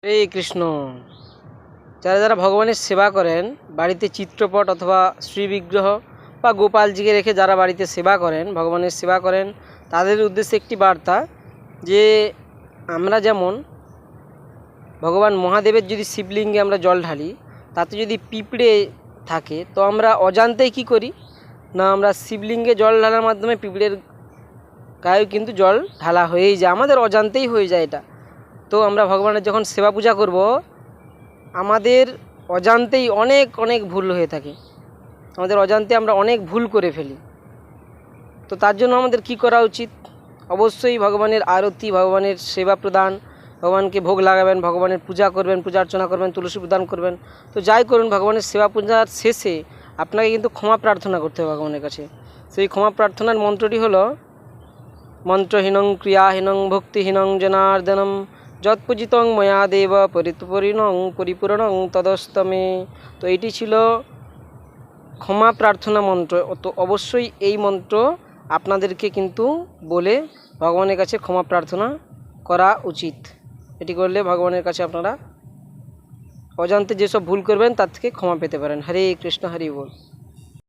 হরে কৃষ্ণ। যারা যারা ভগবানের সেবা করেন, বাড়িতে চিত্রপট অথবা শ্রী বিগ্রহ বা গোপালজিকে রেখে যারা বাড়িতে সেবা করেন, ভগবানের সেবা করেন, তাদের উদ্দেশ্যে একটি বার্তা যে আমরা যেমন ভগবান মহাদেবের যদি শিবলিঙ্গে আমরা জল ঢালি, তাতে যদি পিঁপড়ে থাকে তো আমরা অজান্তেই কী করি না, আমরা শিবলিঙ্গে জল ঢালার মাধ্যমে পিঁপড়ের গায়েও কিন্তু জল ঢালা হয়েই যায়, আমাদের অজান্তেই হয়ে যায় এটা। তো আমরা ভগবানের যখন সেবা পূজা করব, আমাদের অজান্তেই অনেক অনেক ভুল হয়ে থাকে, আমাদের অজান্তে আমরা অনেক ভুল করে ফেলি। তো তার জন্য আমাদের কি করা উচিত? অবশ্যই ভগবানের আরতি, ভগবানের সেবা প্রদান, ভগবানকে ভোগ লাগাবেন, ভগবানের পূজা করবেন, পূজা অর্চনা করবেন, তুলসী প্রদান করবেন। তো যাই করুন, ভগবানের সেবা পূজার শেষে আপনাকে কিন্তু ক্ষমা প্রার্থনা করতে হবে ভগবানের কাছে। সেই ক্ষমা প্রার্থনার মন্ত্রটি হলো মন্ত্রহীনং ক্রিয়াহীনং ভক্তিহীনং জনার্দনম যৎপূজিতং ময়া দেব পরিপূর্ণং তদস্তমে। তো এটি ছিল ক্ষমা প্রার্থনা মন্ত্র। তো অবশ্যই এই মন্ত্র আপনাদেরকে কিন্তু বলে ভগবানের কাছে ক্ষমা প্রার্থনা করা উচিত। এটি করলে ভগবানের কাছে আপনারা অজান্তে যেসব ভুল করবেন তার থেকে ক্ষমা পেতে পারেন। হরে কৃষ্ণ, হরি বল।